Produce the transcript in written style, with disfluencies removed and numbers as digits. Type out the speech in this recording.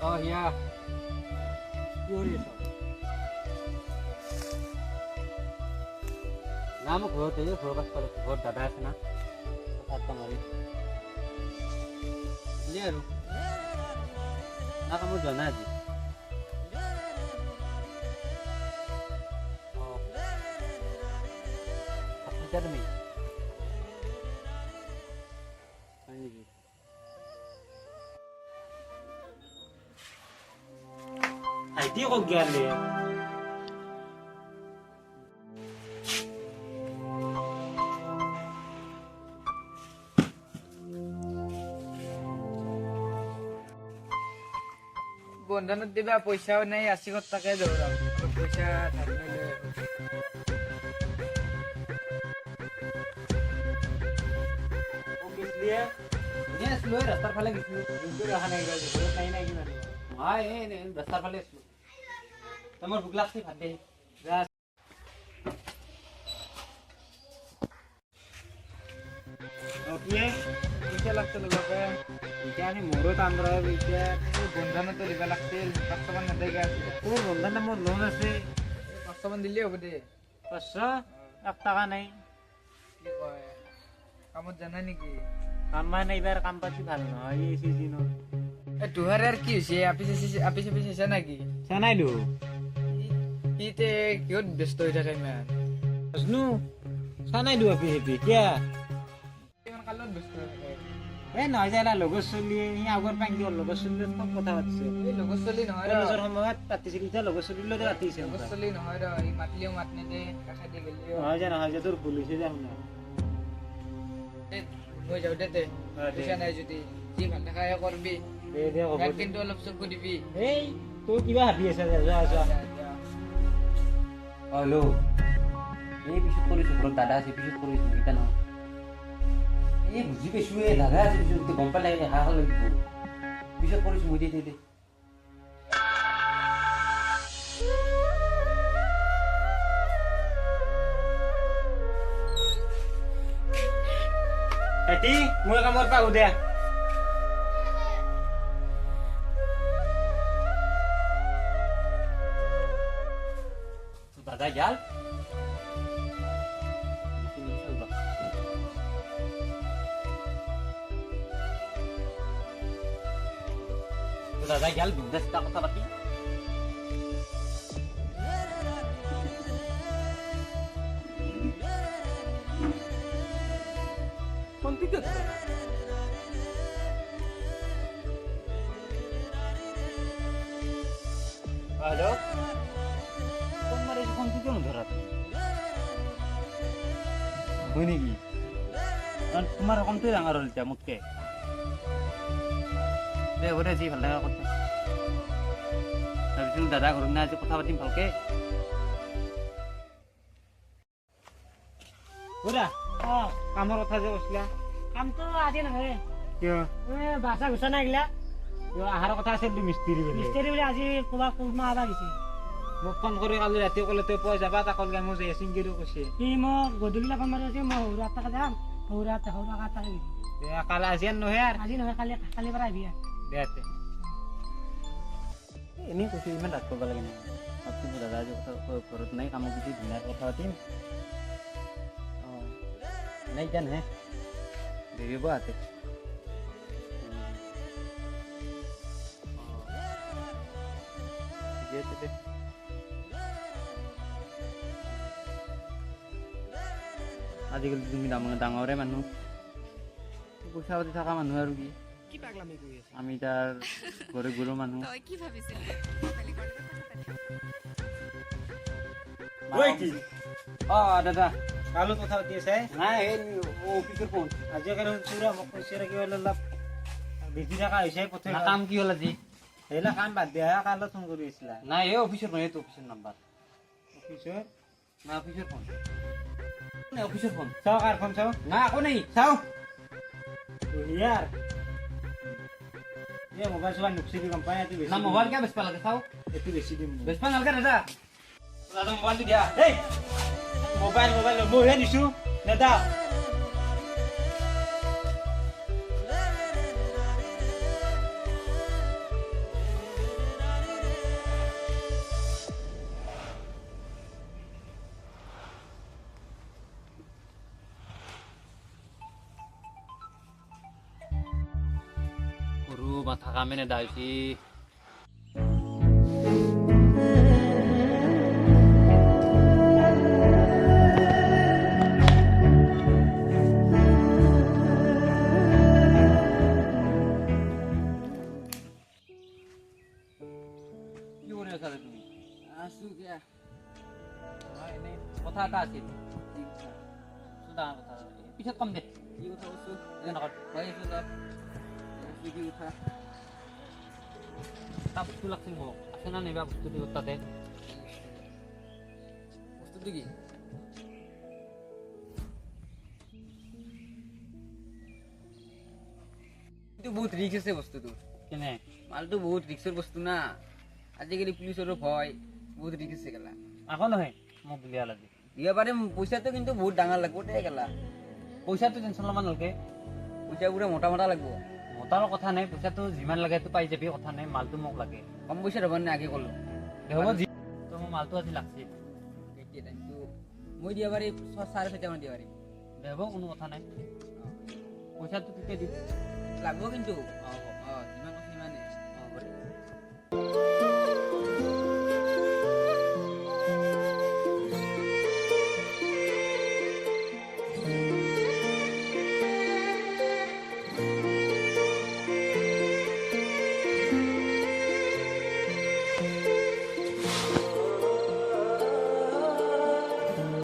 হিয়া কি কৰি আছ? না মই ঘৰতে ঘৰৰ পাছফালে ঘৰত দাদা আছে না কথা মাৰি আৰু না কামত যোৱা নাই আজি। তুমি হয় নেকি? আইটি কত গেলে বন্ধনত দিবা পইচাও নাই 80 টাকাই দৌৰাম পইচা থাকিলে ৰাস্তাৰ ফালে গৈছিলো ৰাস্তাৰ ফালে আছিলো তোমাৰ ভোক লাগছে ভাত দে পইচা লাগছে লগতে এতিয়া আমি মোৰো কাম ৰয় এতিয়া বন্ধনতো দিবা লাগছিল 500 মান নেদেগা আছিল তোর বন্ধন নামত লোন আছে 500 মান দিলেই হ'ব দে 500 1 টাকা নাই কি কয় কামত জানা নেকি কাম মানে এইবাৰ কাম পাতি ভাল নহয় এই সিজনত এই দুহাৰে আর কি হৈছে আপিছে পিছে নাকি জানাইলো ইতে কিহত ব্যস্ত হৈ থাকে ইমান বুঝনু জানাইলো আপি হেপি কিয়া ইমান কালত ব্যস্ত হৈ থাকে এই নহয় যারা লগৰ চলি ই আগৰ পাঙ্গি লগৰ চলি কম কথা পাতিছে এই লগৰ চলি নহয় কলেজৰ সময়ত পাতিছিল এতিয়া লগৰ চলি লৈ পাতিছে লগৰ চলি নহয় ৰ ই মাতলিও মাত নেদে কাষে দি গেলিও নহয় যে তোৰ পুলিচে যাম না মই যাওঁ দে পইচা নাই যদি যি ভাল দেখাই কৰবি দে হ'ব কিন্তু অলপ চকু দিবি এই তোৰ কিবা ভাবি আছে যা যা হেল্ল' এই পিছত কৰিছো ঘৰত দাদা আছে পিছত কৰিছো এতিয়া নহয় এই বুজি পাইছো এই দাদা আছে পিছত গম পালে হাঁহ লাগিব পিছত কৰিছো মই দে এটি মই কামৰ পৰা আহো দে দাদা গেল দাদা গেল বিন্দাস কথা পাতি হ্যালো তোমার এই ফোন কি কেন ধরা হয় নেকি তোমার কমটোই ডাঙৰ হ'ল এতিয়া মোতকে দে হ'ব দে যি ভাল লগা কথা তাৰপিছত দাদা ঘৰত নাই আজি কথা পাতিম ভালকে বুঢ়া কামৰ কথা যে কৈছিলা কামটো আজি নহয় কিয় বাছা গুছা নাই গিলা আহাৰ কথা আছিল মিস্ত্ৰী বুলি মিস্ত্ৰী বুলি আজি ক'ৰবাত কোনোবা আবা গৈছে মোক ফোন কৰি কালি ৰাতি ক'লে তই পুৱা যাবা তাক ক'লে মোৰ যে চিংগিৰো কৈছে সি মোক গধূলি ফোন মাৰি আছে মই সৰু আঠটাকে যাম সৰু আঠটাকে গৈছে কালি আজি নহয় আৰু আজি নহয় কালিৰ পৰা আহিবি দে এনেই কৈছো ইমান ৰাত কৰিব লাগে নহয় ভাবছো দাদা আজি কথা ঘৰত নাই কামত গুচি ধুনীয়াকৈ কথা পাতিম অঁ নাই এতিয়া নহয় দেৰি হ'ব হাতে ঠিকে আছে দে আজিকালি তুমি ডাঙৰে মানুহ পইচা পাতি থকা মানুহ আৰু কি আমি তাৰ গৰীব গুৰু মানুহ দাদা কালো কথা পাতি আছে নাই এই অফিচৰ ফোন আজিকালি পুৰা মোক কৈছে কিবা অলপ বিজি থকা হৈছে পথে কাম কি হ'ল আজি সেইবিলাক কাম বাদ দিয়া কালো ফোন কৰি আছিলা নাই এই অফিচৰ ফোন এইটো অফিচৰ নাম্বাৰ অফিচৰ না অফিচৰ ফোন নাই অফিচৰ ফোন চাও কাৰ ফোন চাও না আকৌ নাই চাও ইয়াৰ ये मोबाइल से नुकसान की कंपनी है तो ना मोबाइल क्या बेचपा लगे साहब ये बेची दी बेचपा नलका दादा दादा मोबाइल तो दिया ए मोबाइल मोबाइल निशु दादा মাথা কামে নেদা হৈছি কি কৰি আছা তুমি আছো কিয়া এনেই কথা এটা আছিল সুধা কথা পিছত কম দে কি কথা কৈছো এতিয়া নকয় হৈ আছো তাত কি কথা এটা বস্তু লাগছিল মোক আছে না নিবা বস্তুটো তাতে বস্তুটো কি কিন্তু বহুত ৰিক্স আছে বস্তুটো কেনে মালটো বহুত ৰিক্সৰ বস্তু না আজিকালি পুলিচৰো ভয় বহুত ৰিক্স আছে গেলা আকৌ নহয় মোক উলিয়া লাগে দিব পাৰে পইচাটো কিন্তু বহুত ডাঙৰ লাগব দে গেলা পইচাটো টেনশ্যন ল'ব নালাগে পইচা পুৰা মোটা মোটা লাগব মতাৰ কথা নাই পইচাটো যিমান লাগে সেইটো পাই যাবি কথা নাই মালটো মোক লাগে কম পইচাত হ'ব নে আগে ক'লো দে হ'ব যি তো মোৰ মালটো আজি লাগছিল কেতিয়া টাইমটো মই দিব পাৰিম 6:30 মান দিব পাৰিম দে হ'ব কোনো কথা নাই পইচাটো কেতিয়া দিম লাগব কিন্তু অঁ